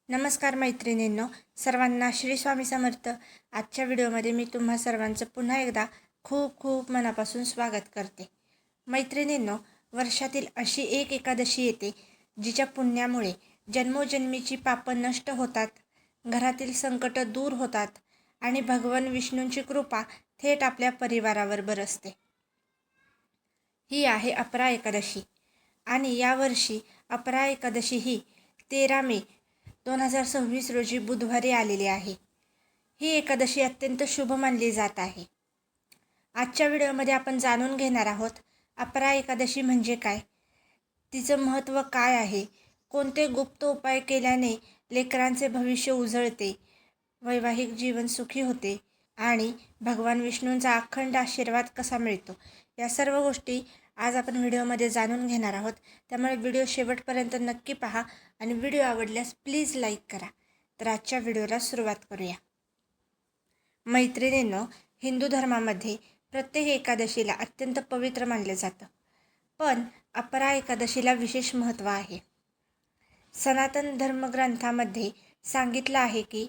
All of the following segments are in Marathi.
नमस्कार मैत्रिणींनो, सर्वांना श्री स्वामी समर्थ. आजच्या व्हिडिओमध्ये मी तुम्हा सर्वांचं पुन्हा एकदा खूप खूप मनापासून स्वागत करते. मैत्रिणींनो, वर्षातील अशी एक एकादशी येते जिच्या पुण्यामुळे जन्मोजन्मीची पापं नष्ट होतात, घरातील संकट दूर होतात आणि भगवान विष्णूंची कृपा थेट आपल्या परिवारावर बरसते. ही आहे अपरा एकादशी आणि यावर्षी अपरा एकादशी ही 13 मे 2026 रोजी बुधवारी आलेली आहे. ही एकादशी अत्यंत शुभ मानली जात आहे. आजच्या व्हिडिओमध्ये आपण जाणून घेणार आहोत अपरा एकादशी म्हणजे काय, तिचं महत्त्व काय आहे, कोणते गुप्त उपाय केल्याने लेकरांचे भविष्य उजळते, वैवाहिक जीवन सुखी होते आणि भगवान विष्णूंचा अखंड आशीर्वाद कसा मिळतो, या सर्व गोष्टी आज आपण व्हिडिओमध्ये जाणून घेणार आहोत. त्यामुळे व्हिडिओ शेवटपर्यंत नक्की पहा आणि व्हिडिओ आवडल्यास प्लीज लाईक करा. तर आजच्या व्हिडिओला सुरुवात करूया. मैत्रिणींनो, हिंदू धर्मामध्ये प्रत्येक एकादशीला अत्यंत पवित्र मानले जातं, पण अपरा एकादशीला विशेष महत्त्व आहे. सनातन धर्मग्रंथामध्ये सांगितलं आहे की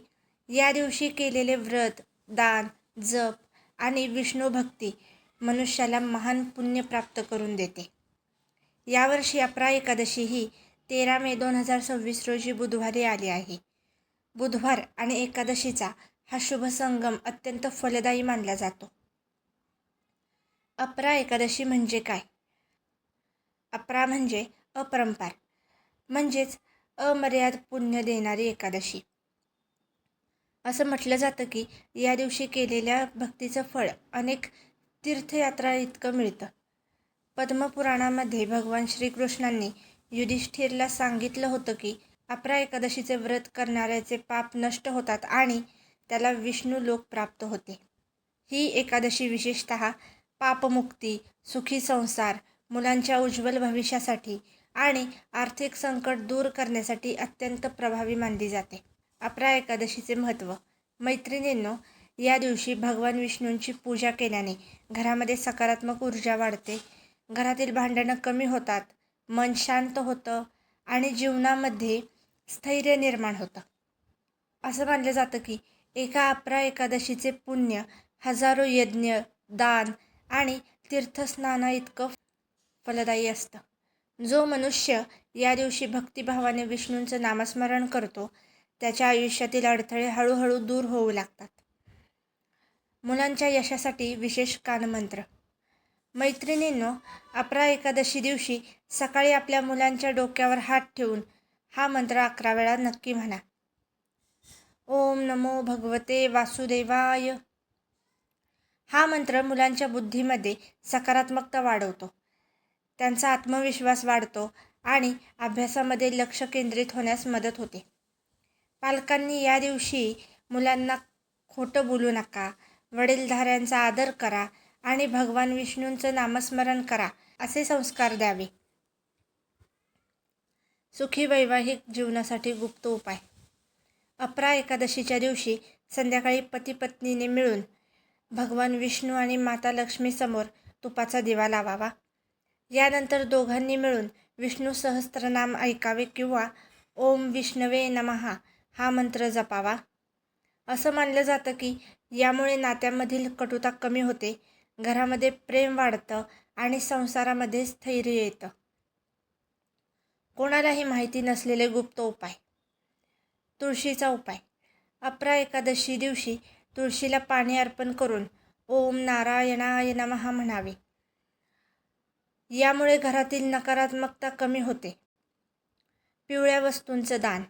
या दिवशी केलेले व्रत, दान, जप आणि विष्णू भक्ती मनुष्याला महान पुण्य प्राप्त करून देते. यावर्षी अपरा एकादशी ही 13 मे 2026 रोजी बुधवारी आली आहे. बुधवार आणि एकादशीचा हा शुभ संगम अत्यंत फलदायी मानला जातो. अपरा एकादशी म्हणजे काय? अपरा म्हणजे अपरंपार, म्हणजेच अमर्याद पुण्य देणारी एकादशी. असं म्हटलं जातं की या दिवशी केलेल्या भक्तीचं फळ अनेक तीर्थयात्रा इतकं मिळतं. पद्मपुराणामध्ये भगवान श्रीकृष्णांनी युधिष्ठिरला सांगितलं होतं की अपरा एकादशीचे व्रत करणाऱ्याचे पाप नष्ट होतात आणि त्याला विष्णू लोक प्राप्त होते. ही एकादशी विशेषतः पापमुक्ती, सुखी संसार, मुलांच्या उज्ज्वल भविष्यासाठी आणि आर्थिक संकट दूर करण्यासाठी अत्यंत प्रभावी मानली जाते. अपरा एकादशीचे महत्त्व. मैत्रिणींनो, या दिवशी भगवान विष्णूंची पूजा केल्याने घरामध्ये सकारात्मक ऊर्जा वाढते, घरातील भांडणं कमी होतात, मन शांत होतं आणि जीवनामध्ये स्थैर्य निर्माण होतं. असं मानलं जातं की एका अपरा एकादशीचे पुण्य हजारो यज्ञ, दान आणि तीर्थस्नाना इतकं फलदायी असतं. जो मनुष्य या दिवशी भक्तिभावाने विष्णूंचं नामस्मरण करतो त्याच्या आयुष्यातील अडथळे हळूहळू दूर होऊ लागतात. मुलांच्या यशासाठी विशेष कानमंत्र. मैत्रिणींनो, अपरा एकादशी दिवशी सकाळी आपल्या मुलांच्या डोक्यावर हात ठेवून हा मंत्र 11 वेळा नक्की म्हणा. ओम नमो भगवते वासुदेवाय. हा मंत्र मुलांच्या बुद्धीमध्ये सकारात्मकता वाढवतो, त्यांचा आत्मविश्वास वाढतो आणि अभ्यासामध्ये लक्ष केंद्रित होण्यास मदत होते. पालकांनी या दिवशी मुलांना खोटं बोलू नका, वडीलधाऱ्यांचा आदर करा आणि भगवान विष्णूंचं नामस्मरण करा असे संस्कार द्यावे. सुखी वैवाहिक जीवनासाठी गुप्त उपाय. अपरा एकादशीच्या दिवशी संध्याकाळी पती पत्नीने मिळून भगवान विष्णू आणि माता लक्ष्मीसमोर तुपाचा दिवा लावावा. यानंतर दोघांनी मिळून विष्णू सहस्त्रनाम ऐकावे किंवा ओम विष्णवे नमः हा मंत्र जपावा. असं मानलं जातं की यामुळे नात्यामधील कटुता कमी होते, घरामध्ये प्रेम वाढतं आणि संसारामध्ये स्थैर्य येतं. कोणालाही माहिती नसलेले गुप्त उपाय. तुळशीचा उपाय. अपरा एकादशी दिवशी तुळशीला पाणी अर्पण करून ओम नारायणाय नमः म्हणावे. यामुळे घरातील नकारात्मकता कमी होते. पिवळ्या वस्तूंचं दान.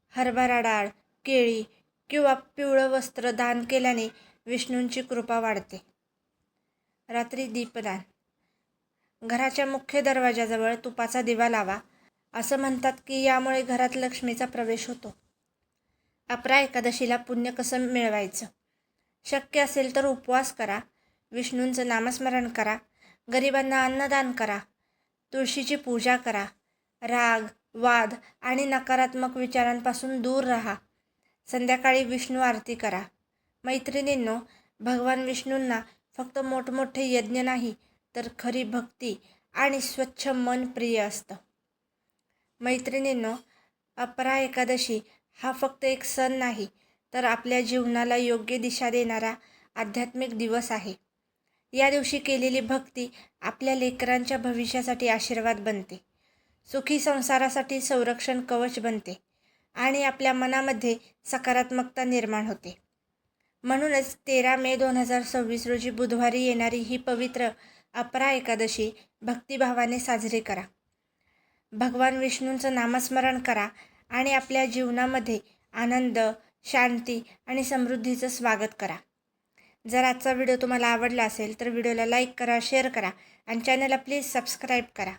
हरभरा डाळ, केळी किंवा पिवळं वस्त्र दान केल्याने विष्णूंची कृपा वाढते. रात्री दीपदान. घराच्या मुख्य दरवाजाजवळ तुपाचा दिवा लावा. असं म्हणतात की यामुळे घरात लक्ष्मीचा प्रवेश होतो. अपरा एकादशीला पुण्य कसं मिळवायचं? शक्य असेल तर उपवास करा, विष्णूंचं नामस्मरण करा, गरिबांना अन्नदान करा, तुळशीची पूजा करा, राग, वाद आणि नकारात्मक विचारांपासून दूर राहा, संध्याकाळी विष्णू आरती करा. मैत्रिणींनो, भगवान विष्णूंना फक्त मोठमोठे यज्ञ नाही तर खरी भक्ती आणि स्वच्छ मन प्रिय असतं. मैत्रिणींनो, अपरा एकादशी हा फक्त एक सण नाही, तर आपल्या जीवनाला योग्य दिशा देणारा आध्यात्मिक दिवस आहे. या दिवशी केलेली भक्ती आपल्या लेकरांच्या भविष्यासाठी आशीर्वाद बनते, सुखी संसारासाठी संरक्षण कवच बनते आणि आपल्या मनामध्ये सकारात्मकता निर्माण होते. म्हणूनच 13 मे 2026 रोजी बुधवारी येणारी ही पवित्र अपरा एकादशी भक्तिभावाने साजरी करा. भगवान विष्णूंचं नामस्मरण करा आणि आपल्या जीवनामध्ये आनंद, शांती आणि समृद्धीचं स्वागत करा. जर आजचा व्हिडिओ तुम्हाला आवडला असेल तर व्हिडिओला लाईक करा, शेअर करा आणि चॅनलला प्लीज सबस्क्राईब करा.